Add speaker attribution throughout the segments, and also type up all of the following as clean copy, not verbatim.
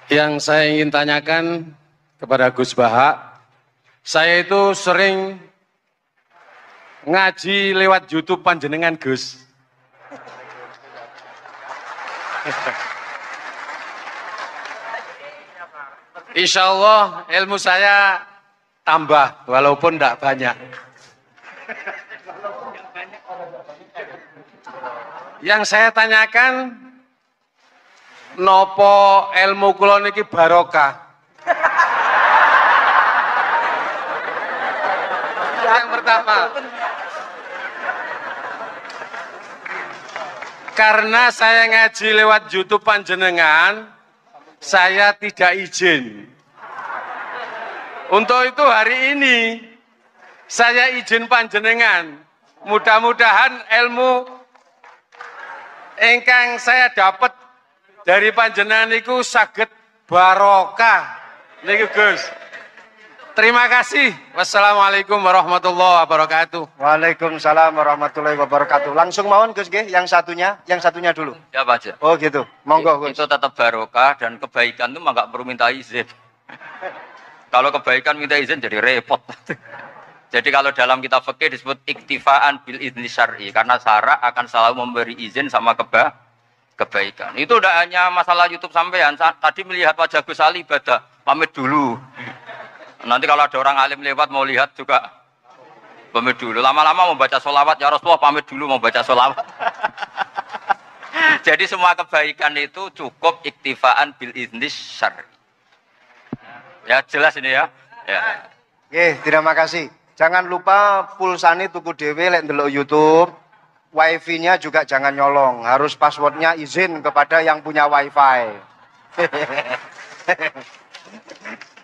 Speaker 1: Yang saya ingin tanyakan kepada Gus Baha, saya itu sering ngaji lewat YouTube panjenengan Gus. Insya Allah ilmu saya tambah walaupun tidak banyak. Yang saya tanyakan, nopo ilmu kula niki barokah? Yang pertama, karena saya ngaji lewat YouTube panjenengan, saya tidak izin. Untuk itu hari ini saya izin panjenengan. Mudah-mudahan ilmu ingkang saya dapat dari panjenengan niku saged barokah. Niku Gus. Terima kasih. Wassalamualaikum warahmatullahi wabarakatuh.
Speaker 2: Waalaikumsalam warahmatullahi wabarakatuh. Langsung mawon Gus nggih, yang satunya dulu.
Speaker 3: Ya Pak Haji.
Speaker 2: Oh gitu. Monggo Gus.
Speaker 3: Itu tetap barokah dan kebaikan itu mah nggak perlu minta izin. Kalau kebaikan minta izin jadi repot. Jadi kalau dalam kitab fikih disebut iktifaan bil idzni syar'i, karena syara akan selalu memberi izin sama kebaikan. Itu udah hanya masalah YouTube sampean. Tadi melihat wajah Gus Ali ibadah, pamit dulu. Nanti kalau ada orang alim lewat mau lihat juga pamit dulu. Lama-lama mau baca sholawat, ya Rasulullah pamit dulu mau baca sholawat. Jadi semua kebaikan itu cukup iktifaan bil idzni syar'i. Ya jelas ini ya. Ya.
Speaker 2: Oke, terima kasih. Jangan lupa pulsane tuku dhewe lek ndelok YouTube. Wifi-nya juga jangan nyolong. Harus passwordnya izin kepada yang punya wifi.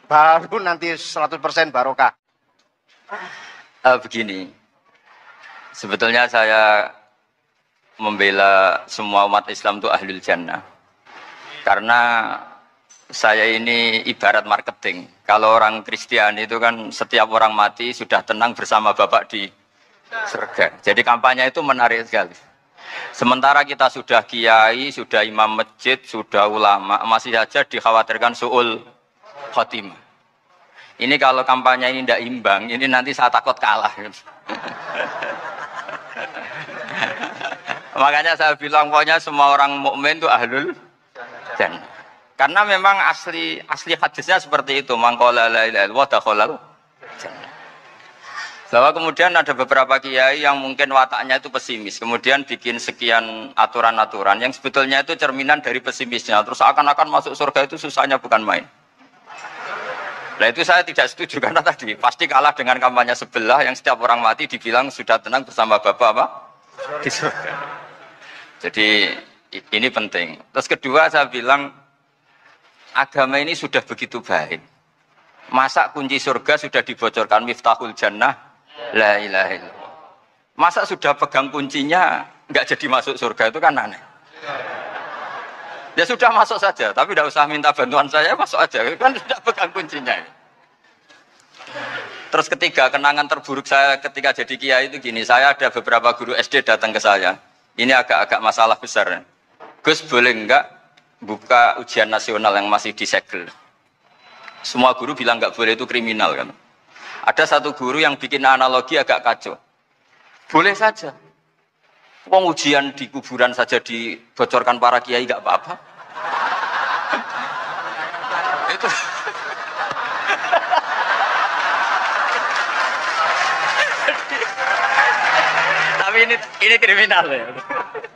Speaker 2: Baru nanti 100% barokah.
Speaker 3: Begini. Sebetulnya saya membela semua umat Islam itu ahlul jannah. Karena saya ini ibarat marketing. Kalau orang Kristen itu kan setiap orang mati sudah tenang bersama Bapak di surga. Jadi kampanye itu menarik sekali. Sementara kita sudah kiai, sudah imam masjid, sudah ulama, masih saja dikhawatirkan su'ul khotimah. Ini kalau kampanye ini tidak imbang, ini nanti saya takut kalah. Makanya saya bilang pokoknya semua orang mukmin itu ahlul jannah. Karena memang asli hadisnya seperti itu, mangqala la ilaha illallah dakhalal jannah. Bahwa kemudian ada beberapa kiai yang mungkin wataknya itu pesimis, kemudian bikin sekian aturan-aturan yang sebetulnya itu cerminan dari pesimisnya, terus akan-akan masuk surga itu susahnya bukan main. Nah itu saya tidak setuju karena tadi pasti kalah dengan kampanye sebelah yang setiap orang mati dibilang sudah tenang bersama Bapak apa? Di surga. Jadi ini penting. Terus kedua saya bilang agama ini sudah begitu baik. Masa kunci surga sudah dibocorkan miftahul jannah la ilaha illallah. Masa sudah pegang kuncinya nggak jadi masuk surga itu kan aneh. Ya sudah masuk saja, tapi tidak usah minta bantuan saya, masuk aja kan sudah pegang kuncinya. Terus ketiga, kenangan terburuk saya ketika jadi kiai itu gini, saya ada beberapa guru SD datang ke saya. Ini agak-agak masalah besar. Gus boleh enggak buka ujian nasional yang masih disegel? Semua guru bilang nggak boleh, itu kriminal kan. Ada satu guru yang bikin analogi agak kacau. Boleh saja. Wong ujian di kuburan saja dibocorkan para kiai nggak apa-apa. Itu. Tapi ini kriminal ya.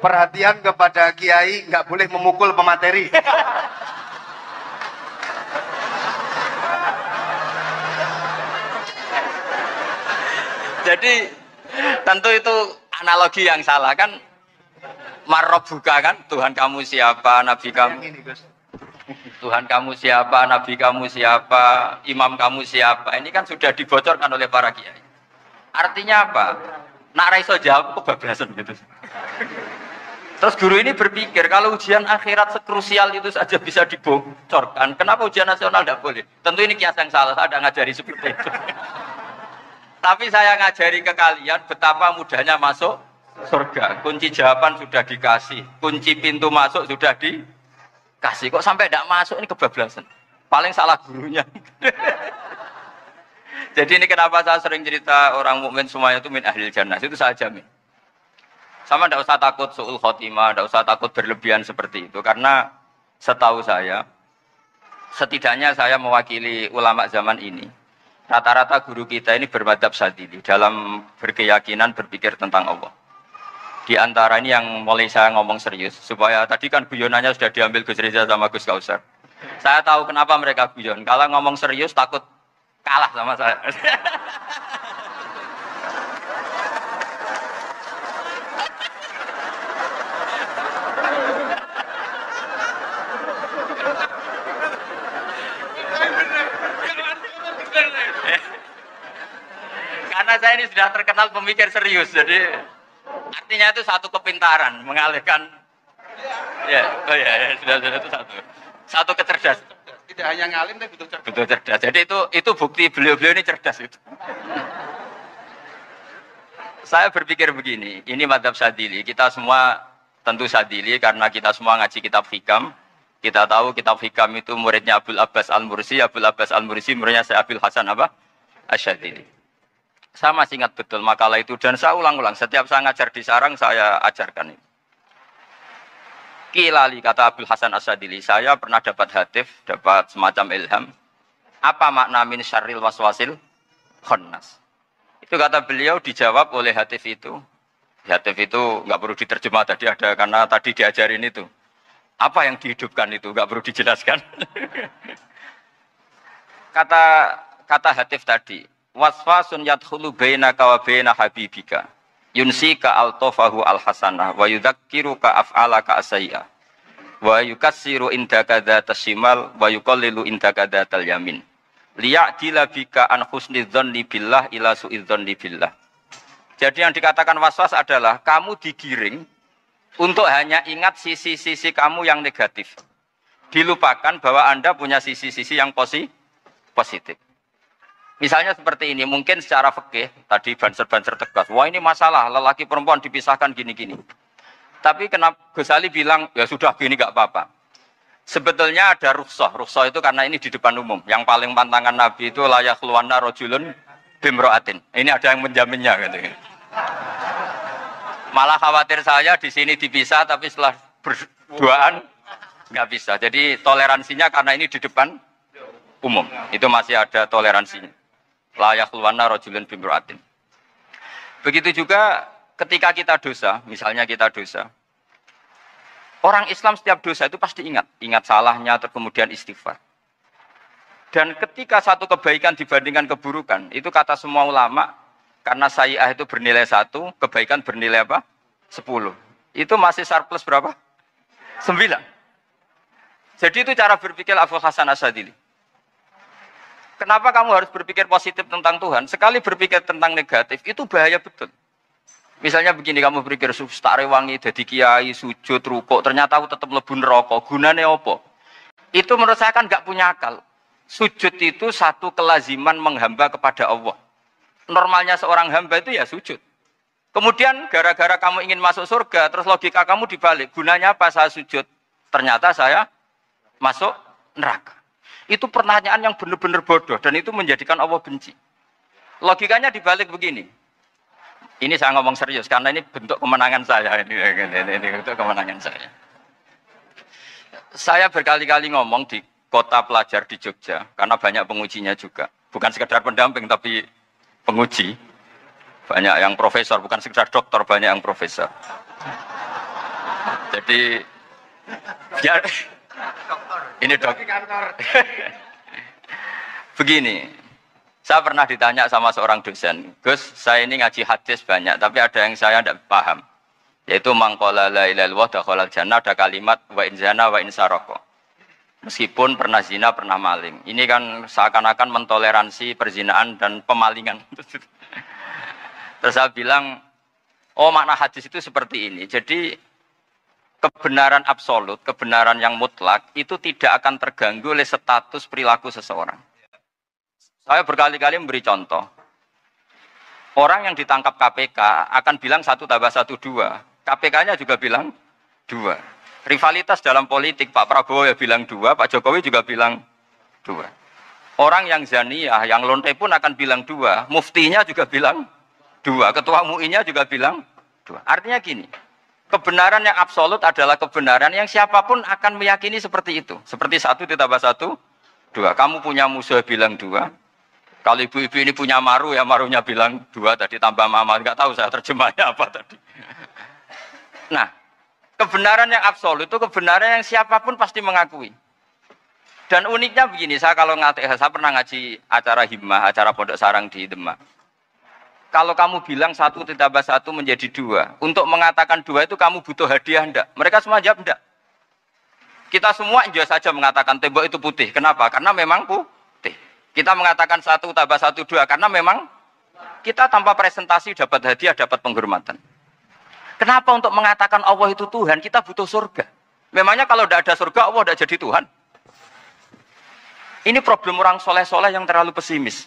Speaker 2: Perhatian kepada kiai, nggak boleh memukul pemateri.
Speaker 3: Jadi tentu itu analogi yang salah kan. Marrobuka kan, Tuhan kamu siapa, Nabi kamu. Tuhan kamu siapa, Nabi kamu siapa, imam kamu siapa. Ini kan sudah dibocorkan oleh para kiai. Artinya apa? Nak raiso jawab kebablasan gitu. Terus guru ini berpikir kalau ujian akhirat sekrusial itu saja bisa dibocorkan, kenapa ujian nasional tidak boleh? Tentu ini kias yang salah, saya tidak ngajari seperti itu. Tapi saya ngajari ke kalian betapa mudahnya masuk surga. Kunci jawaban sudah dikasih, kunci pintu masuk sudah Kasih kok sampai tidak masuk, ini kebablasan. Paling salah gurunya. Jadi ini kenapa saya sering cerita orang mukmin semuanya itu min ahlil jannah, itu saya jamin. Sama tidak usah takut su'ul khotimah, tidak usah takut berlebihan seperti itu. Karena setahu saya, setidaknya saya mewakili ulama zaman ini. Rata-rata guru kita ini bermadzhab Syadzili dalam berkeyakinan berpikir tentang Allah. Di antara ini yang mulai saya ngomong serius, supaya tadi kan guyonannya sudah diambil Gus Reza sama Gus Kausar. Saya tahu kenapa mereka guyon. Kalau ngomong serius takut kalah sama saya. Karena saya ini sudah terkenal pemikir serius, jadi artinya itu satu kepintaran, mengalihkan. Ya, oh ya, sudah itu satu kecerdasan.
Speaker 1: Tidak hanya ngalim tapi butuh cerdas.
Speaker 3: Betul cerdas. Jadi itu bukti beliau-beliau ini cerdas itu. Saya berpikir begini, ini madzhab Syadzili. Kita semua tentu Syadzili karena kita semua ngaji kitab Hikam. Kita tahu kitab Hikam itu muridnya Abul Abbas Al-Mursi. Abul Abbas Al-Mursi muridnya Syekh Abil Hasan apa? Asy-Syadzili. Saya masih ingat betul makalah itu dan saya ulang-ulang. Setiap saya ngajar di sarang saya ajarkan ini. Kilali kata Abul Hasan Asy-Syadzili, saya pernah dapat hatif, dapat semacam ilham. Apa makna min syarril waswasil khannas? Itu kata beliau dijawab oleh hatif itu. Hatif itu nggak perlu diterjemah tadi ada karena tadi diajarin itu. Apa yang dihidupkan itu nggak perlu dijelaskan. kata hatif tadi, waswasun yadkhulu bainaka wa baina habibika. Yunsika altofahu al-hasanah wa yudzakiruka af'alaka asayya wa yukassiru indaka dzatas shimal wa yuqallilu indaka dzatal yamin liya'dila bika an husni dzanni billah ila su'i dzanni billah. Jadi yang dikatakan waswas adalah kamu digiring untuk hanya ingat sisi-sisi kamu yang negatif. Dilupakan bahwa Anda punya sisi-sisi yang positif. Misalnya seperti ini, mungkin secara fikih, tadi banser-banser tegas, wah ini masalah, lelaki perempuan dipisahkan gini-gini. Tapi kenapa Gus Ali bilang, ya sudah gini gak apa-apa. Sebetulnya ada rukhsah itu karena ini di depan umum. Yang paling pantangan Nabi itu layak luwana rojulun bimro'atin. Ini ada yang menjaminnya gitu. Malah khawatir saya di sini dipisah, tapi setelah berduaan nggak bisa. Jadi toleransinya karena ini di depan umum, itu masih ada toleransinya. Layak luwana rojulun bimro'atin. Begitu juga ketika kita dosa, misalnya kita dosa. Orang Islam setiap dosa itu pasti ingat salahnya, terus kemudian istighfar. Dan ketika satu kebaikan dibandingkan keburukan, itu kata semua ulama, karena sayi'ah itu bernilai 1, kebaikan bernilai apa? 10. Itu masih surplus berapa? 9. Jadi itu cara berpikir Abul Hasan Asy-Syadzili. Kenapa kamu harus berpikir positif tentang Tuhan? Sekali berpikir tentang negatif, itu bahaya betul. Misalnya begini, kamu berpikir, tak rewangi, jadi kiai, sujud, rukuk, ternyata aku tetap lebih neraka. Gunanya apa? Itu menurut saya kan nggak punya akal. Sujud itu satu kelaziman menghamba kepada Allah. Normalnya seorang hamba itu ya sujud. Kemudian gara-gara kamu ingin masuk surga, terus logika kamu dibalik. Gunanya apa saya sujud? Ternyata saya masuk neraka. Itu pertanyaan yang benar-benar bodoh dan itu menjadikan Allah benci. Logikanya dibalik begini. Ini saya ngomong serius karena ini bentuk kemenangan saya. Ini bentuk kemenangan saya. Saya berkali-kali ngomong di kota pelajar di Jogja karena banyak pengujinya juga. Bukan sekedar pendamping tapi penguji. Banyak yang profesor, bukan sekedar dokter, banyak yang profesor. Jadi biar ini dok. Begini, saya pernah ditanya sama seorang dosen, Gus, saya ini ngaji hadis banyak, tapi ada yang saya tidak paham. Yaitu mangkola la ilaha illallah dakhalal jannah, ada kalimat wa in zana wa in saraka. Meskipun pernah zina, pernah maling. Ini kan seakan-akan mentoleransi perzinaan dan pemalingan. Terus saya bilang, oh makna hadis itu seperti ini. Jadi kebenaran absolut, kebenaran yang mutlak itu tidak akan terganggu oleh status perilaku seseorang. Saya berkali-kali memberi contoh. Orang yang ditangkap KPK akan bilang 1 tambah 1 2. KPK-nya juga bilang 2. Rivalitas dalam politik, Pak Prabowo ya bilang 2, Pak Jokowi juga bilang 2. Orang yang zaniyah, yang lonte pun akan bilang 2, muftinya juga bilang 2, ketua MUI-nya juga bilang 2. Artinya gini, kebenaran yang absolut adalah kebenaran yang siapapun akan meyakini seperti itu. Seperti 1 ditambah 1, 2. Kamu punya musuh bilang 2. Kalau ibu-ibu ini punya maru, ya marunya bilang 2 tadi tambah mama. Enggak tahu saya terjemahnya apa tadi. Nah, kebenaran yang absolut itu kebenaran yang siapapun pasti mengakui. Dan uniknya begini, saya pernah ngaji acara himmah, acara pondok sarang di Demak. Kalau kamu bilang 1 ditambah 1 menjadi 2, untuk mengatakan 2 itu kamu butuh hadiah enggak? Mereka semua jawab enggak. Kita semua enjoy saja mengatakan tembok itu putih. Kenapa? Karena memang putih. Kita mengatakan 1 tambah 1, 2, karena memang kita tanpa presentasi dapat hadiah, dapat penghormatan. Kenapa untuk mengatakan Allah itu Tuhan, kita butuh surga? Memangnya kalau tidak ada surga, Allah tidak jadi Tuhan? Ini problem orang soleh-soleh yang terlalu pesimis.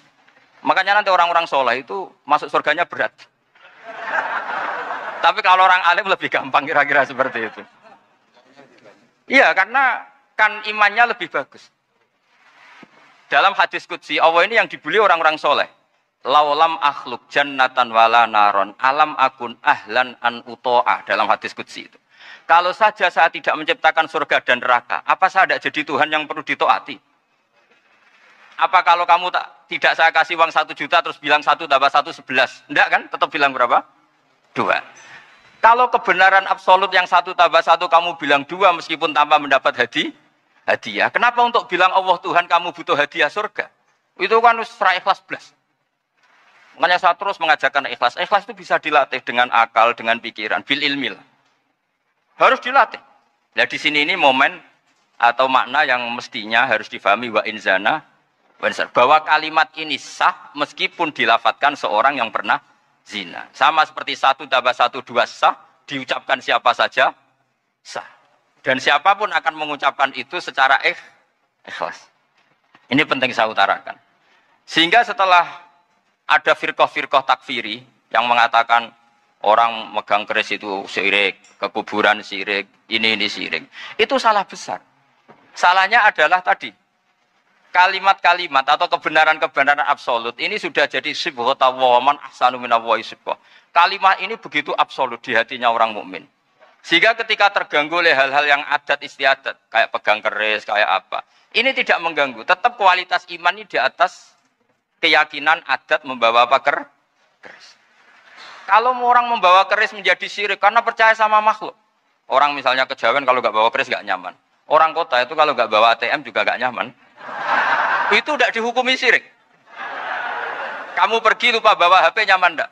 Speaker 3: Makanya nanti orang-orang soleh itu masuk surganya berat. Tapi kalau orang alim lebih gampang kira-kira seperti itu. Iya, karena kan imannya lebih bagus. Dalam hadis qudsi, Allah ini yang dibuli orang-orang soleh. Laulam akhluk jannatan wala naron alam akun ahlan an uto'ah. Dalam hadis qudsi itu. Kalau saja saya tidak menciptakan surga dan neraka, apa saya tidak jadi Tuhan yang perlu ditaati? Apa kalau kamu tidak saya kasih uang 1 juta terus bilang 1 tambah 1 11? Enggak kan? Tetap bilang berapa? 2. Kalau kebenaran absolut yang 1 tambah 1 kamu bilang 2 meskipun tanpa mendapat hadiah. Kenapa untuk bilang Allah Tuhan kamu butuh hadiah surga? Itu kan serah ikhlas belas. Makanya saya terus mengajarkan ikhlas. Ikhlas itu bisa dilatih dengan akal, dengan pikiran, bil ilmil. Harus dilatih. Nah di sini ini momen atau makna yang mestinya harus difahami wa inzana. Bahwa kalimat ini sah meskipun dilafatkan seorang yang pernah zina. Sama seperti 1 tambah 1, 2 sah, diucapkan siapa saja sah. Dan siapapun akan mengucapkan itu secara ikhlas. Ini penting saya utarakan. Sehingga setelah ada firqah-firqah takfiri yang mengatakan orang megang keris itu syirik, ke kuburan syirik, ini syirik. Itu salah besar. Salahnya adalah tadi. Kalimat-kalimat atau kebenaran-kebenaran absolut ini sudah jadi sibghata wa man ahsanu minallahi sibghah. Kalimat ini begitu absolut di hatinya orang mukmin. Sehingga ketika terganggu oleh hal-hal yang adat istiadat, kayak pegang keris, kayak apa, ini tidak mengganggu. Tetap kualitas iman ini di atas keyakinan adat membawa apa keris. Kalau orang membawa keris menjadi syirik karena percaya sama makhluk. Orang misalnya kejawen kalau nggak bawa keris nggak nyaman. Orang kota itu kalau nggak bawa ATM juga nggak nyaman. Itu tidak dihukumi syirik. Kamu pergi lupa bawa HP nyaman enggak?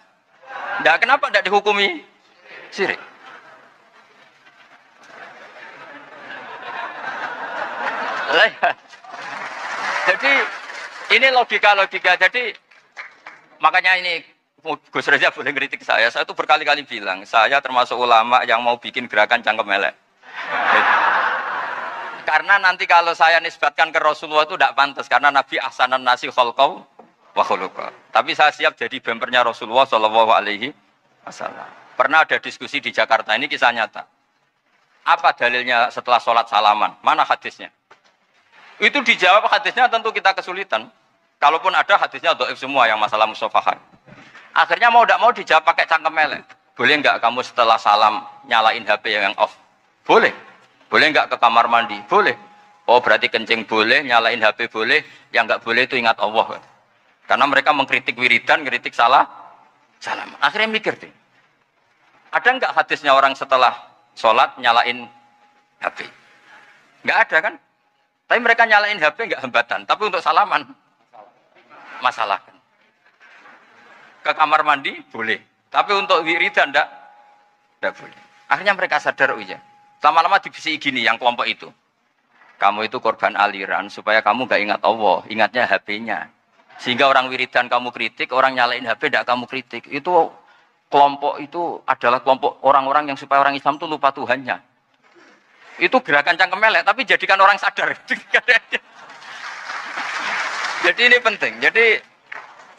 Speaker 3: Enggak, kenapa tidak dihukumi syirik? Jadi ini logika-logika. Jadi makanya ini Gus Reza boleh kritik saya tuh berkali-kali bilang, saya termasuk ulama yang mau bikin gerakan cangkem elek. Karena nanti kalau saya nisbatkan ke Rasulullah itu tidak pantas, karena Nabi ahsanan nasi khalqau wa khuluqa. Tapi saya siap jadi bempernya Rasulullah Shallallahu Alaihi Wasallam. Pernah ada diskusi di Jakarta, ini kisah nyata. Apa dalilnya setelah sholat salaman? Mana hadisnya? Itu dijawab hadisnya tentu kita kesulitan. Kalaupun ada hadisnya dhaif semua yang masalah musafahan. Akhirnya mau tidak mau dijawab pakai cangkem elek. Boleh enggak kamu setelah salam nyalain HP yang off? Boleh. Boleh enggak ke kamar mandi? Boleh. Oh berarti kencing boleh, nyalain HP boleh, yang enggak boleh itu ingat Allah. Karena mereka mengkritik wiridan, kritik salam. Akhirnya mikir deh. Ada enggak hadisnya orang setelah sholat nyalain HP? Enggak ada kan? Tapi mereka nyalain HP enggak hambatan. Tapi untuk salaman, masalah kan. Ke kamar mandi boleh. Tapi untuk wiridan enggak boleh. Akhirnya mereka sadar, oh iya. Lama-lama dibisiki gini yang kelompok itu. Kamu itu korban aliran supaya kamu gak ingat Allah, ingatnya HP-nya. Sehingga orang wiridan kamu kritik, orang nyalain HP tidak kamu kritik. Itu kelompok itu adalah kelompok orang-orang yang supaya orang Islam itu lupa Tuhannya. Itu gerakan cangkem elek, tapi jadikan orang sadar. Jadi ini penting. Jadi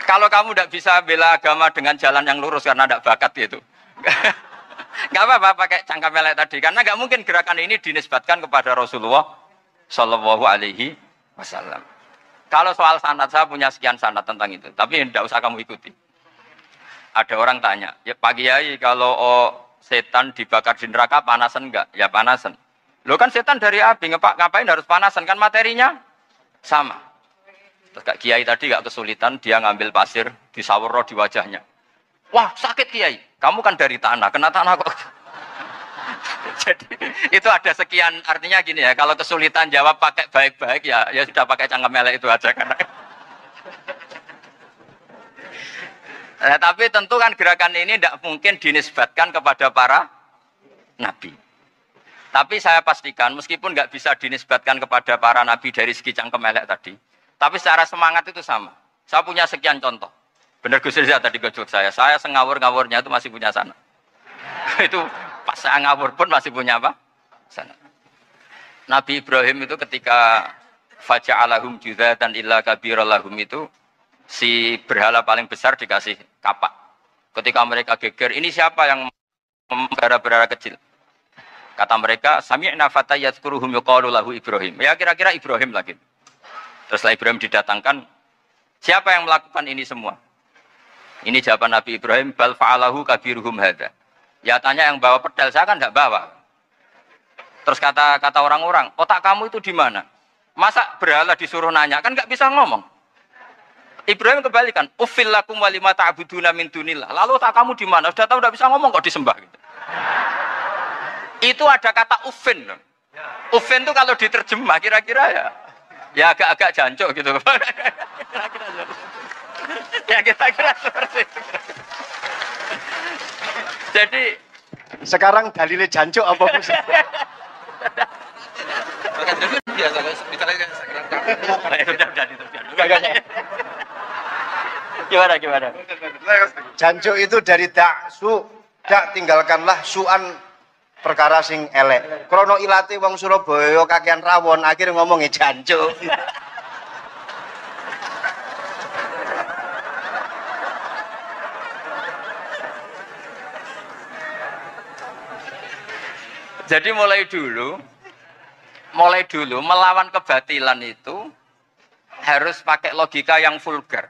Speaker 3: kalau kamu tidak bisa bela agama dengan jalan yang lurus karena tidak bakat gitu. Nggak apa-apa pakai cangkam elek tadi karena nggak mungkin gerakan ini dinisbatkan kepada Rasulullah Shallallahu Alaihi Wasallam. Kalau soal sanad saya punya sekian sanad tentang itu, tapi tidak usah kamu ikuti. Ada orang tanya, ya Pak Kiai kalau setan dibakar di neraka panasan enggak? Ya panasan. Lo kan setan dari api, ngapain harus panasan? Kan materinya sama. Terus Kak Kiai tadi gak kesulitan, dia ngambil pasir, disawur di wajahnya. Wah sakit Kiai, kamu kan dari tanah, kena tanah kok. Jadi itu ada sekian, artinya gini ya, kalau kesulitan jawab pakai baik-baik ya sudah pakai cangkem elek itu aja karena. Nah, tapi tentu kan gerakan ini tidak mungkin dinisbatkan kepada para nabi. Tapi saya pastikan meskipun nggak bisa dinisbatkan kepada para nabi dari segi cangkem elek tadi, tapi secara semangat itu sama. Saya punya sekian contoh. Benar Gus Riza tadi gojok saya sengawur-ngawurnya itu masih punya sana. Itu pas saya ngawur pun masih punya apa? Sana. Nabi Ibrahim itu ketika faja'alahum judatan illa kabirallahum itu si berhala paling besar dikasih kapak. Ketika mereka geger, ini siapa yang memelihara berhala kecil? Kata mereka, sami'na fata yadhkuruhum yuqalu lahu Ibrahim. Ya kira-kira Ibrahim lagi. Terus setelah Ibrahim didatangkan, siapa yang melakukan ini semua? Ini jawaban Nabi Ibrahim, bal fa'alahu kabiruhum hadza. Ya tanya yang bawa pedal, saya kan tidak bawa. Terus kata orang-orang, otak kamu itu di mana? Masa berhala disuruh nanya, kan nggak bisa ngomong. Ibrahim kebalikan, uffil lakum walima ta'buduna min dunillah. Lalu otak kamu di mana? Sudah tahu tidak bisa ngomong kok disembah gitu. Itu ada kata ufin. Ufin itu kalau diterjemah kira-kira ya agak-agak jancuk gitu. Ya kira-kira seperti itu. Jadi
Speaker 2: sekarang dalilnya jancuk apa Bu?
Speaker 3: Gimana?
Speaker 2: Jancuk itu dari daksu, dak tinggalkanlah suan perkara sing elek. Krono ilate wong Surabaya kakean rawon, akhirnya ngomongnya jancuk.
Speaker 3: Jadi mulai dulu melawan kebatilan itu harus pakai logika yang vulgar.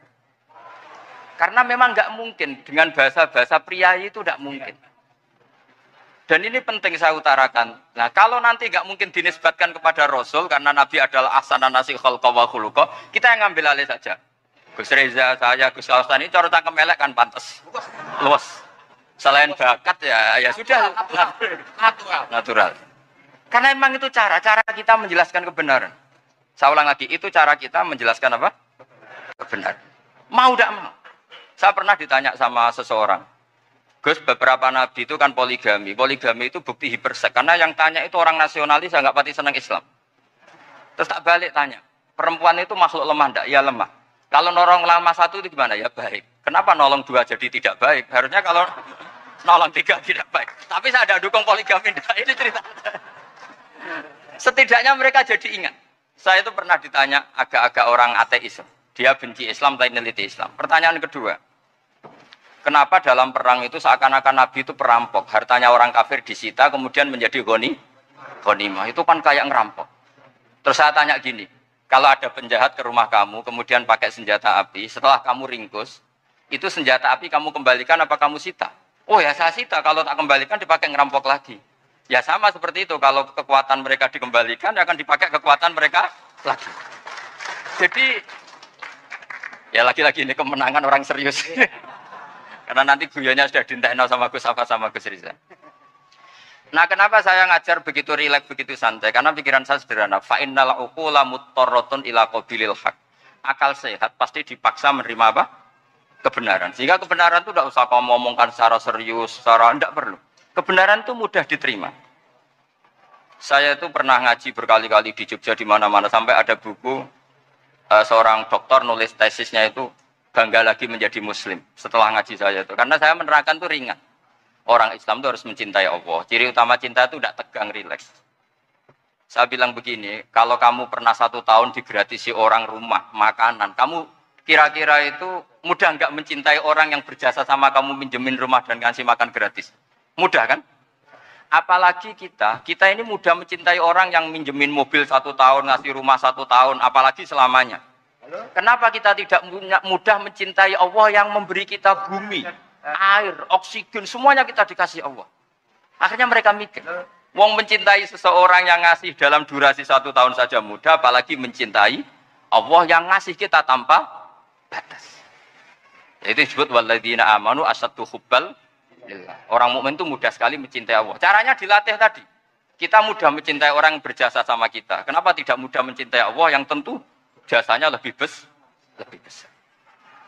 Speaker 3: Karena memang nggak mungkin dengan bahasa-bahasa priayi itu tidak mungkin. Dan ini penting saya utarakan. Nah, kalau nanti nggak mungkin dinisbatkan kepada Rasul karena Nabi adalah ahsanan nasi khalqa wa khuluqa, kita yang ngambil alih saja. Gus Reza, saya, Gus Alstan ini cara cangkem elek kan pantas. Luas. Selain bakat ya sudah natural. Karena memang itu cara kita menjelaskan kebenaran. Saya ulang lagi, itu cara kita menjelaskan apa? Kebenaran. Mau tidak mau. Saya pernah ditanya sama seseorang, Gus, beberapa nabi itu kan poligami. Poligami itu bukti hipersek. Karena yang tanya itu orang nasionalis, saya nggak pati senang Islam. Terus tak balik tanya, perempuan itu makhluk lemah enggak? Ya lemah. Kalau nolong lama satu itu gimana? Ya baik. Kenapa nolong dua jadi tidak baik? Harusnya kalau nolong tiga tidak baik. Tapi saya ada dukung poligami. Ini cerita. Setidaknya mereka jadi ingat. Saya itu pernah ditanya agak-agak orang ateis. Dia benci Islam tapi neliti Islam. Pertanyaan kedua. Kenapa dalam perang itu seakan-akan Nabi itu perampok, hartanya orang kafir disita kemudian menjadi ghanimah. Itu kan kayak ngerampok. Terus saya tanya gini, kalau ada penjahat ke rumah kamu kemudian pakai senjata api, setelah kamu ringkus, itu senjata api kamu kembalikan apa kamu sita? Oh ya saya sita, kalau tak kembalikan dipakai ngerampok lagi. Ya sama seperti itu, kalau kekuatan mereka dikembalikan akan dipakai kekuatan mereka lagi. Jadi ya lagi-lagi ini kemenangan orang serius. Karena nanti guyonnya sudah dintekno sama Gus Safa sama Gus Riza. Nah, kenapa saya ngajar begitu rileks, begitu santai? Karena pikiran saya sederhana. Fa innal uqula muttarratun ila qabilil haq. Akal sehat pasti dipaksa menerima apa? Kebenaran. Sehingga kebenaran itu tidak usah kamu ngomongkan secara serius, secara tidak perlu. Kebenaran itu mudah diterima. Saya itu pernah ngaji berkali-kali di Jogja di mana-mana sampai ada buku seorang dokter nulis tesisnya itu bangga lagi menjadi muslim setelah ngaji saya itu. Karena saya menerangkan itu ringan. Orang Islam itu harus mencintai Allah. Ciri utama cinta itu tidak tegang, rileks. Saya bilang begini, kalau kamu pernah 1 tahun digratisi orang rumah, makanan, kamu kira-kira itu mudah nggak mencintai orang yang berjasa sama kamu minjemin rumah dan ngasih makan gratis? Mudah kan? apalagi kita ini mudah mencintai orang yang minjemin mobil 1 tahun, ngasih rumah 1 tahun, apalagi selamanya. Kenapa kita tidak mudah mencintai Allah yang memberi kita bumi, air, oksigen, semuanya kita dikasih Allah. Akhirnya mereka mikir, wong mencintai seseorang yang ngasih dalam durasi 1 tahun saja mudah, apalagi mencintai Allah yang ngasih kita tanpa batas. Itu disebut walladzina amanu asaddu hubbal lillah. Orang mukmin itu mudah sekali mencintai Allah. Caranya dilatih tadi. Kita mudah mencintai orang yang berjasa sama kita. Kenapa tidak mudah mencintai Allah yang tentu jasanya lebih besar.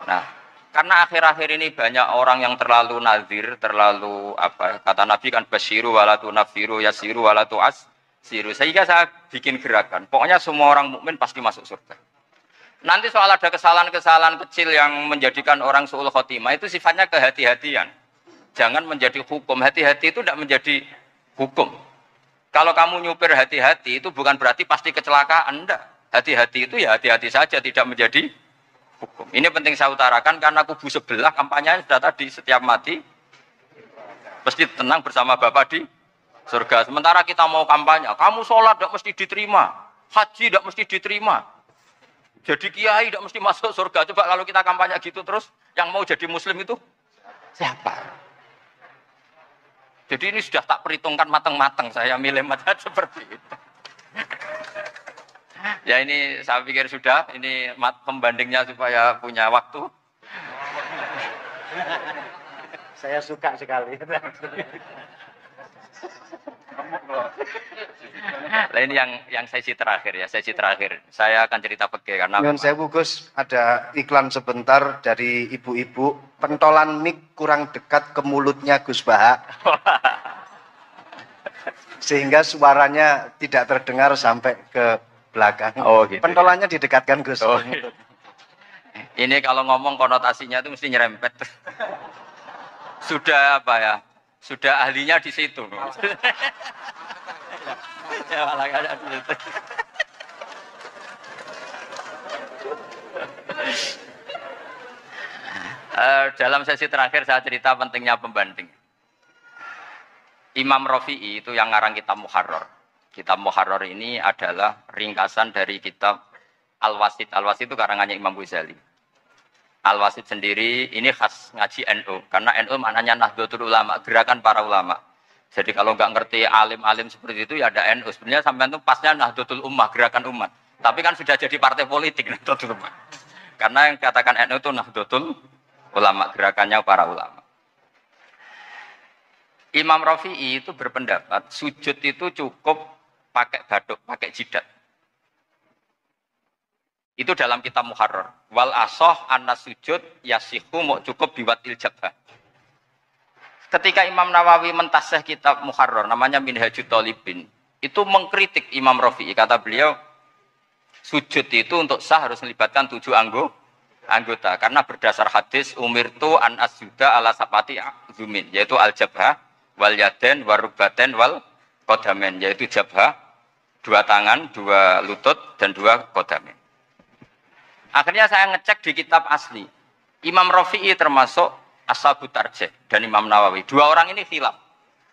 Speaker 3: Nah, karena akhir-akhir ini banyak orang yang terlalu nazir, terlalu kata Nabi kan basyiru wala tunaffiru yasiru wala tu'assiru. Sehingga saya bikin gerakan. Pokoknya semua orang mukmin pasti masuk surga. Nanti soal ada kesalahan-kesalahan kecil yang menjadikan orang su'ul khotimah itu sifatnya kehati-hatian. Jangan menjadi hukum. Hati-hati itu tidak menjadi hukum. Kalau kamu nyupir hati-hati itu bukan berarti pasti kecelakaan, enggak. Hati-hati itu ya hati-hati saja, tidak menjadi hukum. Ini penting saya utarakan karena kubu sebelah kampanyenya sudah tadi, setiap mati pasti tenang bersama Bapak di surga. Sementara kita mau kampanye, kamu sholat tidak mesti diterima, haji tidak mesti diterima, jadi kiai tidak mesti masuk surga. Coba kalau kita kampanye gitu terus, yang mau jadi muslim itu siapa? Jadi ini sudah tak perhitungkan matang-matang, saya milih mazhab seperti itu. Ya ini saya pikir sudah, ini pembandingnya supaya punya waktu.
Speaker 2: Saya suka sekali.
Speaker 3: Nah ini yang sesi terakhir ya, sesi terakhir. Saya akan cerita peke karena
Speaker 2: Nyun sewu Gus, ada iklan sebentar dari ibu-ibu, pentolan mic kurang dekat ke mulutnya Gus Baha. Sehingga suaranya tidak terdengar sampai ke belakang.
Speaker 3: Oh, gitu.
Speaker 2: Pentolannya didekatkan Gus.
Speaker 3: Oh, gitu. Ini kalau ngomong konotasinya itu mesti nyerempet. Sudah sudah ahlinya di situ. Ya malah ada di situ. Dalam sesi terakhir saya cerita pentingnya pembanding. Imam Rafi'i itu yang ngarang kitab Muharrar. Kitab Muharrar ini adalah ringkasan dari kitab Al-Wasit. Al-Wasit itu karangannya Imam Ghazali. Al-Wasit sendiri ini khas ngaji NU. Karena NU maknanya Nahdlatul Ulama, gerakan para ulama. Jadi kalau nggak ngerti alim-alim seperti itu ya ada NU. Sebenarnya sampai itu pasnya Nahdlatul Ummah, gerakan umat. Tapi kan sudah jadi partai politik Nahdlatul Ummah. Karena yang katakan NU itu Nahdlatul Ulama, gerakannya para ulama. Imam Rafi'i itu berpendapat sujud itu cukup pakai baduk, pakai jidat. Itu dalam kitab Muharrar. Wal asoh anna sujud yasihu mau cukup biwatil jabhah. Ketika Imam Nawawi mentasih kitab Muharrar, namanya Minhajut Thalibin, itu mengkritik Imam Rafi'i. Kata beliau, sujud itu untuk sah harus melibatkan 7 anggota. Karena berdasar hadis, umirtu an asjuda ala sapati zumin, yaitu al-jabhah, wal yaden, warubbaten, wal kodamen, yaitu jabhah, 2 tangan, 2 lutut, dan 2 kodamen. Akhirnya saya ngecek di kitab asli. Imam Rafi'i termasuk Ashabut Tarjih dan Imam Nawawi. 2 orang ini khilaf.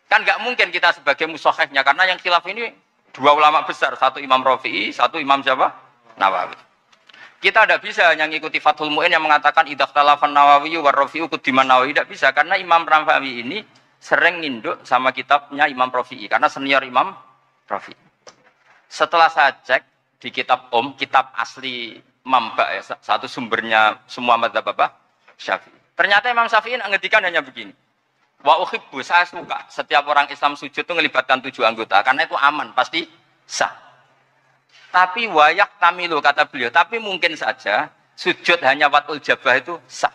Speaker 3: Kan nggak mungkin kita sebagai mushahihnya, karena yang khilaf ini 2 ulama besar. 1 Imam Rafi'i, 1 Imam siapa? Nawawi. Kita tidak bisa hanya ngikuti Fathul Mu'in yang mengatakan idhaktalafan Nawawi war Rafi'u kudiman Nawawi. Tidak bisa, karena Imam Rafi'i ini sering ninduk sama kitabnya Imam Rafi'i. Karena senior Imam Rafi'i. Setelah saya cek di kitab kitab asli Mamba ya, satu sumbernya semua mazhab apa? Syafi'i. Ternyata Imam Syafi'i ngedikan hanya begini. Wa uhibbu, saya suka setiap orang Islam sujud itu melibatkan 7 anggota karena itu aman, pasti sah. Tapi wayak tamilu kata beliau, tapi mungkin saja sujud hanya watul jabah itu sah.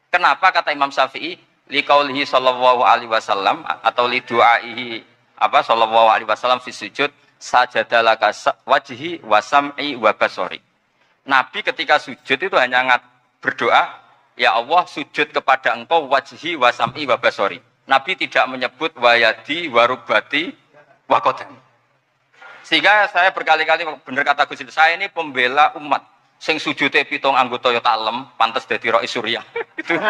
Speaker 3: Kenapa kata Imam Syafi'i? Liqaulihi sallallahu alaihi wasallam atau li du'aihi sallallahu alaihi wasallam fi sujud sajadalaka wajhi wa sam'i wa basari. Nabi ketika sujud itu hanya berdoa, ya Allah sujud kepada engkau wajhi wa sam'i wa basari. Nabi tidak menyebut wayadi warubati wa qadami. Sehingga saya berkali-kali benar kata Gus, saya ini pembela umat. Sing sujudnya 7 anggota ya taklem, pantes dadi Rais Suriah. Itu.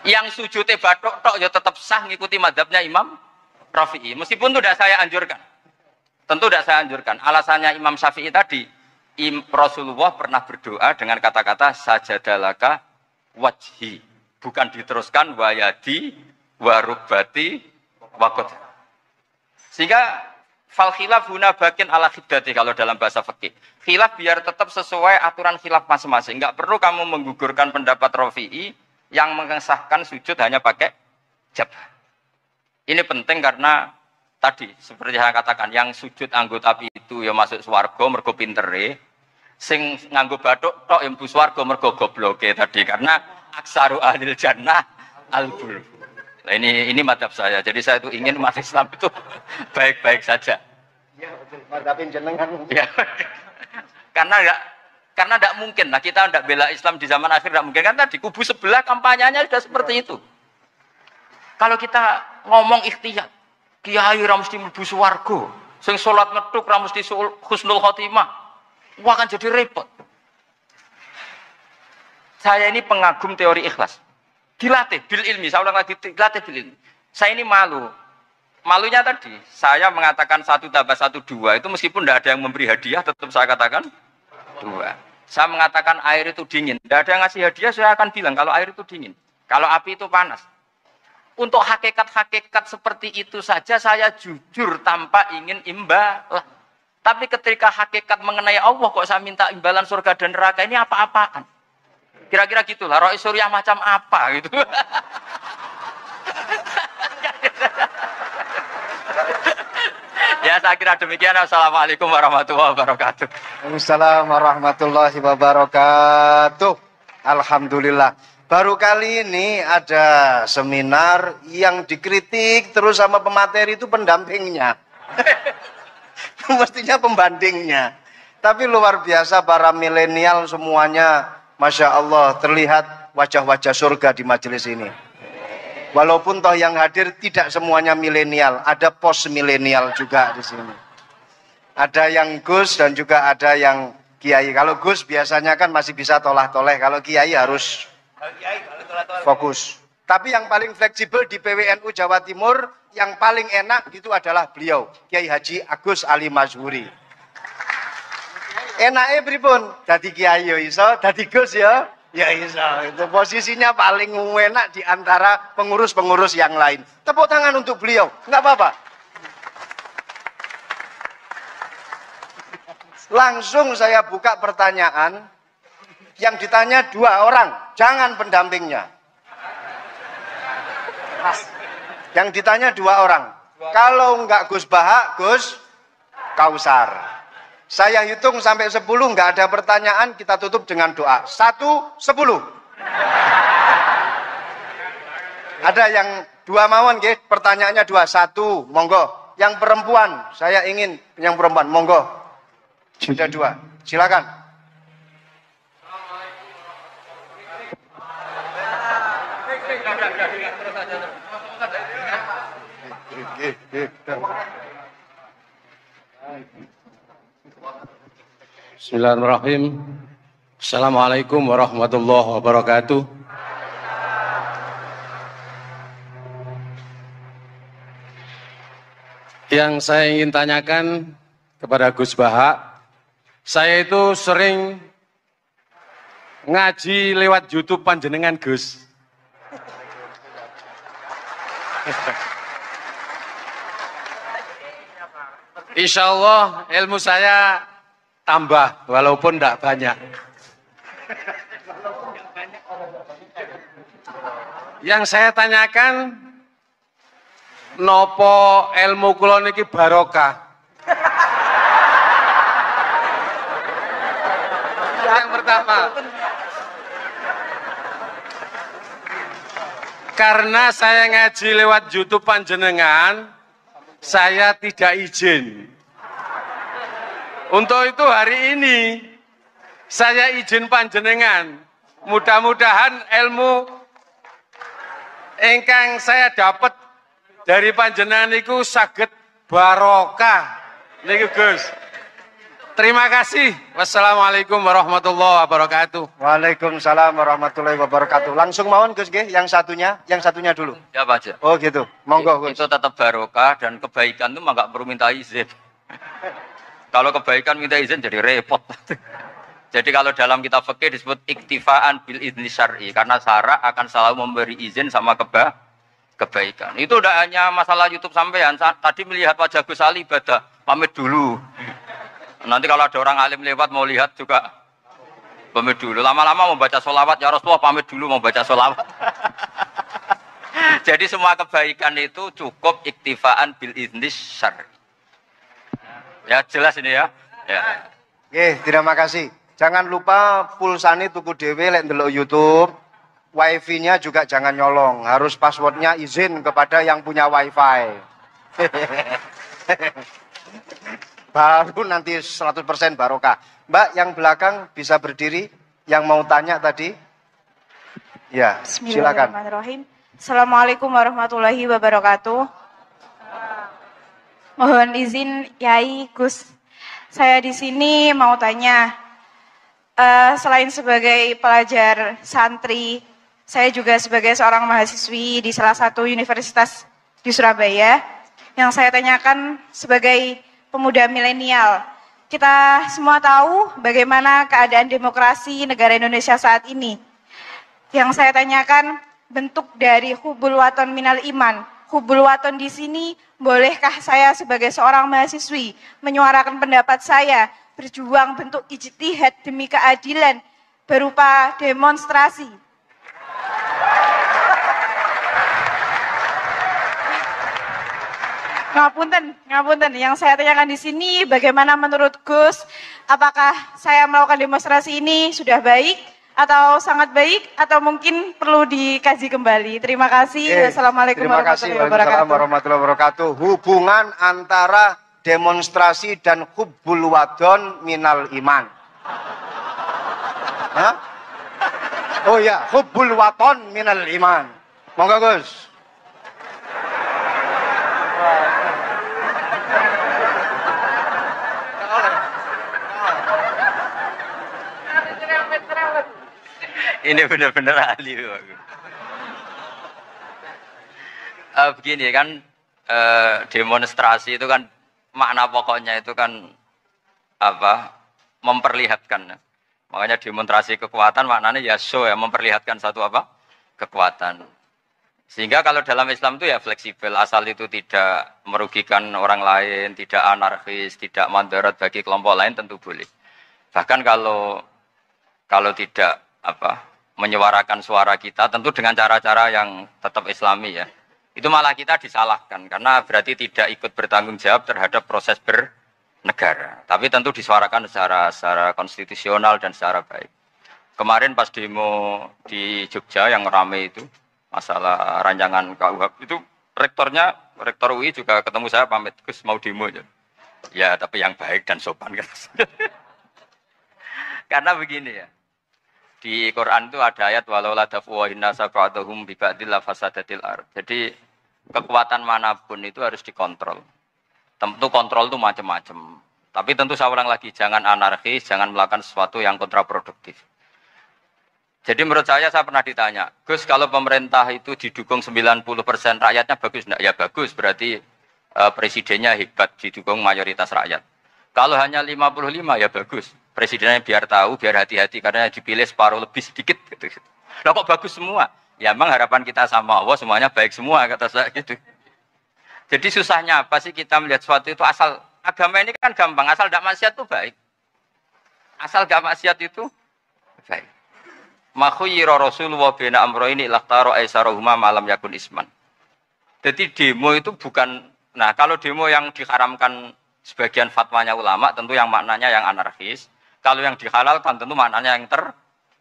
Speaker 3: Yang sujudnya bathuk tok ya tetap sah ngikuti mazhabnya Imam Rafi'i. Meskipun itu tidak saya anjurkan. Tentu tidak saya anjurkan. Alasannya Imam Syafi'i tadi, Rasulullah pernah berdoa dengan kata-kata sajadalaka wajhi. Bukan diteruskan wayadi, warubati, wakot. Sehingga fal khilaf huna bakin ala khidati kalau dalam bahasa fikih. Khilaf biar tetap sesuai aturan khilaf masing-masing. Enggak perlu kamu menggugurkan pendapat Rafi'i yang mengesahkan sujud hanya pakai jabah. Ini penting karena tadi seperti saya katakan yang sujud anggota api itu ya masuk swarga mergo pintere, sing nganggo bathuk tok mlebu swarga mergo gobloke tadi karena aksaru ahlil jannah al-bul. Nah, ini madhab saya. Jadi saya itu ingin umat Islam itu baik-baik saja.
Speaker 2: Ya, betul. Madhabin jenengan.
Speaker 3: Ya. Karena tidak mungkin lah kita tidak bela Islam di zaman akhir tidak mungkin kan tadi kubu sebelah kampanyenya sudah seperti itu. Kalau kita ngomong ikhtiyat, kiai ra mesti mlebu swarga, sing salat ngethuk ra mesti husnul khotimah. Wah akan jadi repot. Saya ini pengagum teori ikhlas. Dilatih bil ilmi, saya ulang lagi dilatih bil ilmi. Saya ini malu. Malunya tadi, saya mengatakan 1 tambah 1 2 itu meskipun tidak ada yang memberi hadiah tetap saya katakan 2. Saya mengatakan air itu dingin. Tidak ada yang ngasih hadiah, saya akan bilang kalau air itu dingin. Kalau api itu panas. Untuk hakikat-hakikat seperti itu saja saya jujur tanpa ingin imbalan. Tapi ketika hakikat mengenai Allah kok saya minta imbalan surga dan neraka ini apa-apaan? Kira-kira gitulah, roh surya macam apa gitu. Ya saya kira demikian. Assalamualaikum warahmatullahi wabarakatuh.
Speaker 2: Waalaikumsalam warahmatullahi wabarakatuh. Alhamdulillah. Baru kali ini ada seminar yang dikritik terus sama pemateri itu pendampingnya. Mestinya pembandingnya. Tapi luar biasa para milenial semuanya, Masya Allah, terlihat wajah-wajah surga di majelis ini. Walaupun toh yang hadir tidak semuanya milenial, ada post milenial juga di sini. Ada yang Gus dan juga ada yang Kiai. Kalau Gus biasanya kan masih bisa tolah-toleh, kalau Kiai harus fokus. Tapi yang paling fleksibel di PWNU Jawa Timur, yang paling enak itu adalah beliau, Kiai Haji Agus Ali Mazhuri. Enaknya pripun? Dadi Kiai ya iso, dadi Gus ya iso. Itu posisinya paling enak di antara pengurus-pengurus yang lain. Tepuk tangan untuk beliau, enggak apa-apa. Langsung saya buka pertanyaan. Yang ditanya 2 orang, jangan pendampingnya. Yang ditanya 2 orang. Kalau enggak Gus Baha, Gus Kausar. Saya hitung sampai 10, enggak ada pertanyaan, kita tutup dengan doa. 1, 10. Ada yang 2 mawon nggih, pertanyaannya 2. 1, monggo. Yang perempuan, saya ingin yang perempuan, monggo. Sudah 2. Silakan.
Speaker 1: Bismillahirrahmanirrahim. Assalamualaikum warahmatullahi wabarakatuh. Yang saya ingin tanyakan kepada Gus Baha, saya itu sering ngaji lewat YouTube panjenengan Gus. Insya Allah ilmu saya tambah walaupun tidak banyak. Yang saya tanyakan, nopo ilmu kula niki barokah? Yang pertama, karena saya ngaji lewat YouTube panjenengan, saya tidak izin. Untuk itu hari ini saya izin panjenengan. Mudah-mudahan ilmu ingkang saya dapat dari panjenengan niku saged barokah. Niku Gus. Terima kasih. Wassalamualaikum warahmatullahi wabarakatuh.
Speaker 2: Waalaikumsalam warahmatullahi wabarakatuh. Langsung mawon Gus nggih, yang satunya dulu.
Speaker 3: Ya Pak Haji.
Speaker 2: Oh gitu. Monggo Gus.
Speaker 3: Itu tetap barokah dan kebaikan itu mah nggak perlu minta izin. Kalau kebaikan minta izin jadi repot. Jadi kalau dalam kitab fikih disebut iktifaan bil izni syar'i karena syara akan selalu memberi izin sama kebaikan. Itu udah hanya masalah YouTube sampean. Tadi melihat wajah Gus Ali ibadah, pamit dulu. Nanti kalau ada orang alim lewat mau lihat juga pamit dulu. Lama-lama mau baca sholawat, ya Rasulullah pamit dulu mau baca sholawat. Jadi semua kebaikan itu cukup iktifaan bil izni syar'i. Ya jelas ini ya. Ya.
Speaker 2: Terima kasih. Jangan lupa pulsane tuku dhewe lek ndelok YouTube. Wifi-nya juga jangan nyolong. Harus passwordnya izin kepada yang punya wifi. Baru nanti 100% barokah. Mbak yang belakang bisa berdiri. Yang mau tanya tadi. Ya, silakan.
Speaker 4: Bismillahirrahmanirrahim. Assalamualaikum warahmatullahi wabarakatuh. Mohon izin Yai Gus. Saya di sini mau tanya. Selain sebagai pelajar santri, saya juga sebagai seorang mahasiswi di salah satu universitas di Surabaya. Yang saya tanyakan sebagai pemuda milenial, kita semua tahu bagaimana keadaan demokrasi negara Indonesia saat ini. Yang saya tanyakan bentuk dari hubul waton minal iman. Hubul waton di sini, bolehkah saya sebagai seorang mahasiswi menyuarakan pendapat saya, berjuang bentuk ijtihad demi keadilan berupa demonstrasi? Ngapunten. Yang saya tanyakan di sini, bagaimana menurut Gus, apakah saya melakukan demonstrasi ini sudah baik atau sangat baik atau mungkin perlu dikaji kembali? Terima kasih. Wassalamualaikum
Speaker 2: warahmatullahi wabarakatuh. Hubungan antara demonstrasi dan hubbul wadon minal iman. Hah? Oh ya, hubbul waton minal iman. Monggo Gus.
Speaker 3: Ini benar-benar ahli. Begini kan, demonstrasi itu kan makna pokoknya itu kan apa? Memperlihatkan. Makanya demonstrasi kekuatan maknanya ya show ya, memperlihatkan satu apa? Kekuatan. Sehingga kalau dalam Islam itu ya fleksibel, asal itu tidak merugikan orang lain, tidak anarkis, tidak mandorot bagi kelompok lain tentu boleh. Bahkan kalau tidak menyuarakan suara kita tentu dengan cara-cara yang tetap Islami ya. Itu malah kita disalahkan karena berarti tidak ikut bertanggung jawab terhadap proses bernegara. Tapi tentu disuarakan secara konstitusional dan secara baik. Kemarin pas demo di Jogja yang ramai itu masalah rancangan KUHP itu rektor UI juga ketemu saya pamit Gus mau demo aja. Ya tapi yang baik dan sopan kan. Karena begini ya. Di Quran itu ada ayat walau la dafwahinna safa'atuhum bi ba'dil fasadatil ard. Jadi kekuatan manapun itu harus dikontrol. Tentu kontrol itu macam-macam. Tapi tentu saya ulang lagi jangan anarkis, jangan melakukan sesuatu yang kontraproduktif. Jadi menurut saya pernah ditanya, Gus kalau pemerintah itu didukung 90% rakyatnya bagus enggak? Ya bagus, berarti presidennya hebat didukung mayoritas rakyat. Kalau hanya 55 ya bagus. Presidennya biar tahu, biar hati-hati karena dipilih separuh lebih sedikit gitu. Lah kok bagus semua? Ya memang harapan kita sama Allah semuanya baik semua kata saya gitu. Jadi susahnya apa sih kita melihat sesuatu itu asal agama ini kan gampang, asal tidak maksiat itu baik. Asal tidak maksiat itu baik. Makhuyira Rasulullah bina amroini ilahtaro aisarohuma malam yakun isman. Jadi demo itu bukan, nah kalau demo yang diharamkan sebagian fatwanya ulama tentu yang maknanya yang anarkis. Kalau yang dihalalkan tentu maknanya yang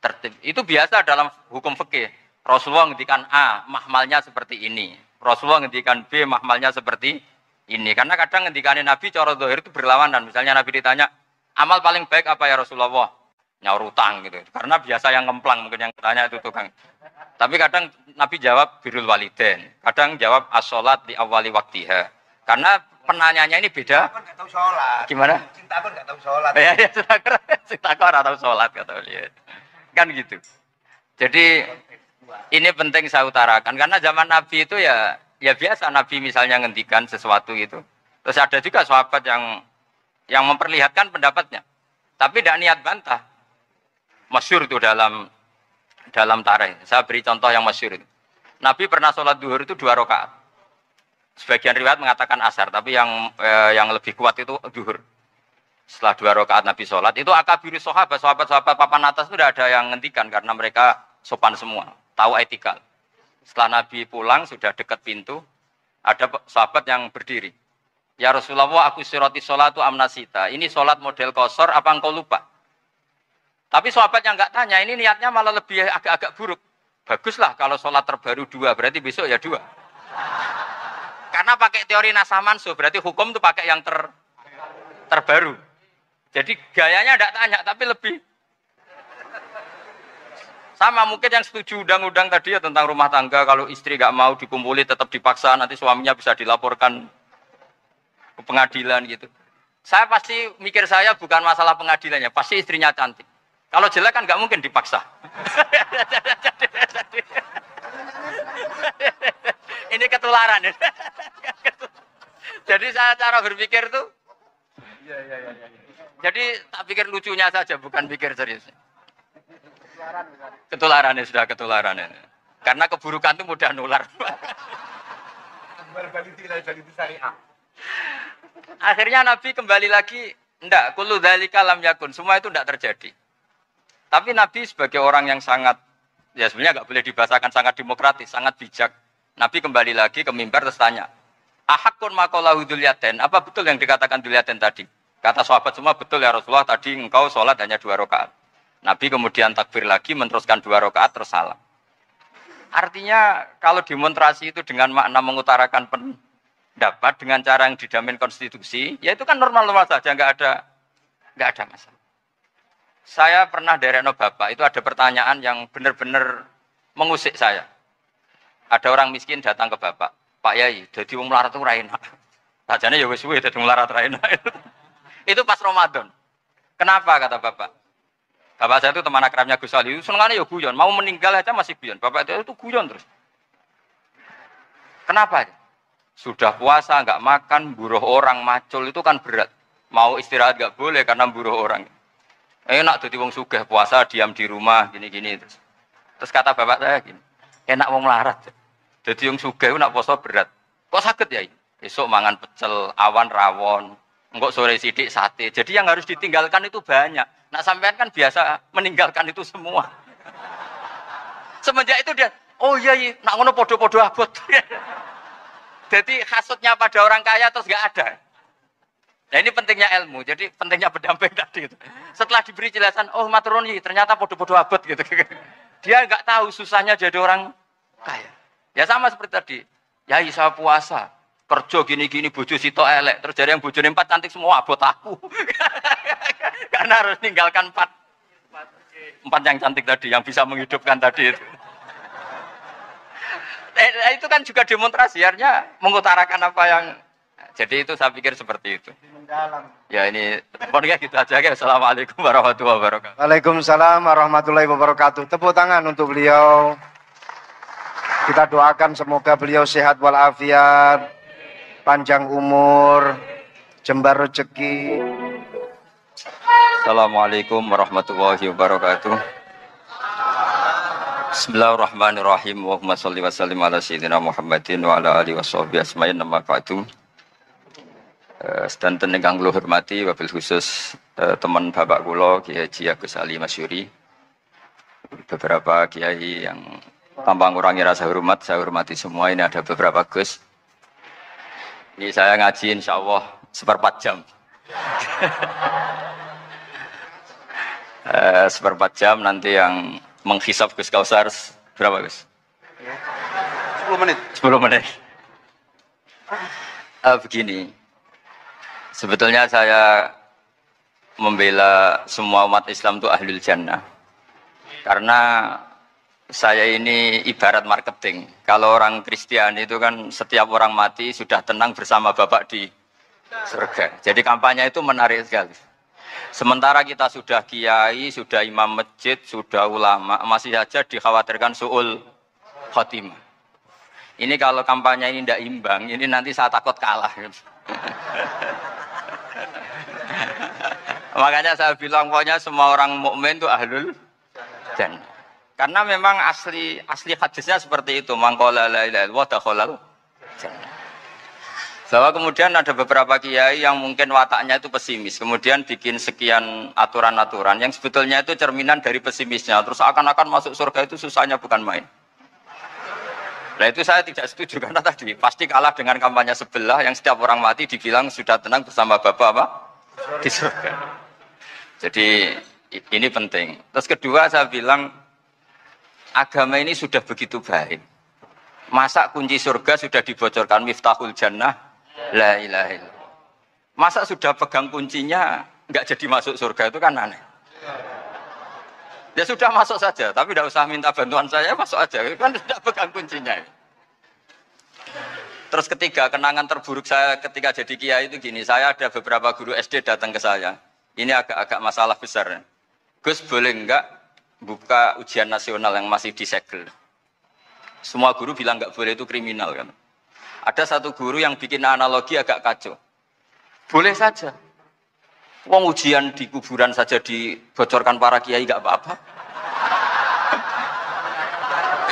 Speaker 3: tertib. Itu biasa dalam hukum fikih. Rasulullah ngendikan A, mahmalnya seperti ini. Rasulullah ngendikan B, mahmalnya seperti ini. Karena kadang ngendikanin Nabi cara zahir itu berlawanan. Misalnya Nabi ditanya, amal paling baik apa ya Rasulullah? Nyaur utang gitu. Karena biasa yang ngemplang mungkin yang tanya itu tukang. Tapi kadang Nabi jawab birrul walidain. Kadang jawab as-sholat di awali waktiha. Karena penanyanya ini beda.
Speaker 2: Kan nggak tahu sholat.
Speaker 3: Gimana?
Speaker 2: Cinta kan nggak tahu sholat.
Speaker 3: Ya, cinta kok ora tahu sholat kata beliau. Kan gitu. Jadi ini penting saya utarakan karena zaman Nabi itu ya biasa Nabi misalnya ngendikan sesuatu gitu. Terus ada juga sahabat yang memperlihatkan pendapatnya. Tapi tidak niat bantah. Masyhur itu dalam tarikh. Saya beri contoh yang masyhur itu. Nabi pernah sholat duhur itu 2 rakaat. Sebagian riwayat mengatakan asar, tapi yang lebih kuat itu duhur. Setelah 2 rakaat Nabi sholat, itu akabiru sahabat papan atas itu tidak ada yang ngendikan karena mereka sopan semua, tahu etika. Setelah Nabi pulang sudah dekat pintu, ada sahabat yang berdiri. Ya Rasulullah, aku siroti sholatu amnasita. Ini sholat model kosor, apa engkau lupa? Tapi sahabat yang nggak tanya, ini niatnya malah lebih agak-agak buruk. Baguslah kalau sholat terbaru 2, berarti besok ya 2. Karena pakai teori nasah mansuh, berarti hukum itu pakai yang terbaru. Jadi gayanya tidak tanya, tapi lebih. Sama mungkin yang setuju undang-undang tadi ya tentang rumah tangga, kalau istri nggak mau dikumpuli tetap dipaksa, nanti suaminya bisa dilaporkan ke pengadilan gitu. Saya pasti mikir saya bukan masalah pengadilannya, pasti istrinya cantik. Kalau jelek kan nggak mungkin dipaksa. Ini ketularan ya. Jadi saya cara berpikir tuh. Jadi tak pikir lucunya saja, bukan pikir serius. Ketularan ya sudah ketularan ya. Karena keburukan itu mudah nular. Akhirnya Nabi kembali lagi, enggak, kullu dzalika lam yakun, semua itu enggak terjadi. Tapi Nabi sebagai orang yang sangat, ya sebenarnya nggak boleh dibahasakan sangat demokratis, sangat bijak. Nabi kembali lagi ke mimbar terus tanya, ahakun makolahu dzulyaten, apa betul yang dikatakan dzulyaten tadi? Kata sahabat semua, betul ya Rasulullah, tadi engkau sholat hanya 2 rakaat. Nabi kemudian takbir lagi, meneruskan 2 rakaat terus salam. Artinya kalau demonstrasi itu dengan makna mengutarakan pendapat dengan cara yang dijamin konstitusi, ya itu kan normal-normal saja, nggak ada masalah. Saya pernah derekno bapak, itu ada pertanyaan yang benar-benar mengusik saya. Ada orang miskin datang ke bapak, Pak Yai, jadi wong melarat itu ra enak. Sajane ya wis suwe dadi wong melarat ra enak. Itu pas Ramadan. Kenapa kata bapak? Bapak saya itu teman akrabnya Gus Ali, senengane ya guyon, mau meninggal aja masih guyon. Bapak itu guyon terus. Kenapa? Sudah puasa enggak makan, buruh orang macul itu kan berat. Mau istirahat enggak boleh karena buruh orang. Enak dadi wong sugih puasa diam di rumah gini-gini terus. Terus kata bapak saya gini, enak wong melarat. Dadi wong sugih nak poso berat. Kok sakit ya? Besok mangan pecel, awan rawon, engko sore sidik sate. Jadi yang harus ditinggalkan itu banyak. Nak sampean kan biasa meninggalkan itu semua. Semenjak itu dia, oh iya, nak ngono podo-podo abot. Jadi hasutnya pada orang kaya terus enggak ada. Nah ini pentingnya ilmu, jadi pentingnya pendamping tadi itu. Setelah diberi jelasan, oh maturuni ternyata podo-podo abot gitu. Dia nggak tahu susahnya jadi orang kaya. Ya sama seperti tadi, ya saya puasa, kerja gini-gini, bojo sitok elek, terus jadi yang bojone 4 cantik semua abot aku. Karena harus ninggalkan 4 yang cantik tadi, yang bisa menghidupkan tadi itu. Itu kan juga demonstrasi, artinya mengutarakan apa yang. Jadi itu saya pikir seperti itu. Ya ini pokoknya gitu aja ya. Assalamualaikum warahmatullahi wabarakatuh.
Speaker 2: Waalaikumsalam warahmatullahi wabarakatuh. Tepuk tangan untuk beliau. Kita doakan semoga beliau sehat walafiat, panjang umur, jembar rezeki.
Speaker 3: Assalamualaikum warahmatullahi wabarakatuh. Bismillahirrahmanirrahim. Allahumma sholli wa sallim ala sayyidina Muhammadin wa ala alihi washabbihi ajmain. Amma ba'du. Sedanten ingkang kula hormati wabil khusus teman bapak kula Kiai Haji Agus Ali Masyuri, beberapa kiai yang tanpa ngurangi rasa hormat, saya hormati semua. Ini ada beberapa Gus. Ini saya ngaji insyaallah 1/4 jam. 1/4 jam nanti yang menghisap Gus Kausar berapa Gus?
Speaker 2: 10 menit.
Speaker 3: 10 menit. Begini. Sebetulnya saya membela semua umat Islam itu ahlul jannah. Karena saya ini ibarat marketing. Kalau orang Kristen itu kan setiap orang mati sudah tenang bersama Bapak di surga. Jadi kampanye itu menarik sekali. Sementara kita sudah kiai, sudah imam masjid, sudah ulama, masih saja dikhawatirkan su'ul khotimah. Ini kalau kampanye ini tidak imbang, ini nanti saya takut kalah. Makanya saya bilang pokoknya semua orang mukmin itu ahlul jannah. Karena memang asli hadisnya seperti itu. Man qala la ilaha illallah dakhalal jannah. Bahwa kemudian ada beberapa kiai yang mungkin wataknya itu pesimis, kemudian bikin sekian aturan-aturan yang sebetulnya itu cerminan dari pesimisnya, terus akan-akan masuk surga itu susahnya bukan main. Nah itu saya tidak setuju karena tadi pasti kalah dengan kampanye sebelah yang setiap orang mati dibilang sudah tenang bersama Bapak apa? Di surga. Jadi ini penting. Terus kedua saya bilang agama ini sudah begitu baik. Masa kunci surga sudah dibocorkan miftahul jannah la ilaha illallah. Masa sudah pegang kuncinya enggak jadi masuk surga itu kan aneh. Ya sudah masuk saja, tapi tidak usah minta bantuan saya, masuk aja. Kan sudah pegang kuncinya. Terus ketiga, kenangan terburuk saya ketika jadi kiai itu gini, saya ada beberapa guru SD datang ke saya. Ini agak-agak masalah besar. Gus boleh enggak buka ujian nasional yang masih disegel? Semua guru bilang enggak boleh, itu kriminal kan. Ada satu guru yang bikin analogi agak kacau. Boleh saja. Wong ujian di kuburan saja dibocorkan para kiai enggak apa-apa.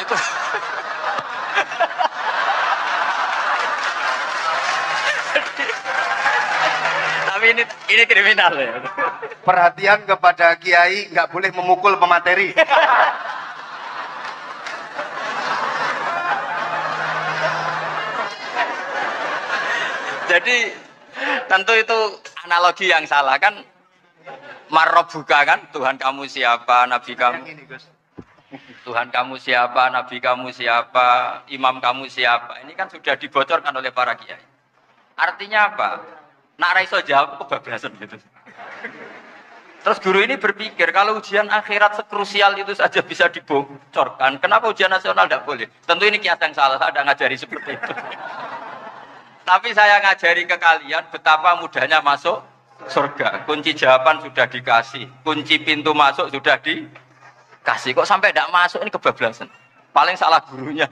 Speaker 3: Itu. Tapi ini kriminal ya.
Speaker 2: Perhatian kepada kiai, nggak boleh memukul pemateri.
Speaker 3: Jadi tentu itu analogi yang salah kan. Marrobuka kan, Tuhan kamu siapa, Nabi kamu. Tuhan kamu siapa, Nabi kamu siapa, imam kamu siapa. Ini kan sudah dibocorkan oleh para kiai. Artinya apa? Nak raiso jawab kebablasan gitu. Terus guru ini berpikir kalau ujian akhirat sekrusial itu saja bisa dibocorkan, kenapa ujian nasional tidak boleh? Tentu ini kias yang salah, saya ada ngajari seperti itu. Tapi saya ngajari ke kalian betapa mudahnya masuk surga. Kunci jawaban sudah dikasih, kunci pintu masuk sudah dikasih. Kok sampai tidak masuk, ini kebablasan. Paling salah gurunya.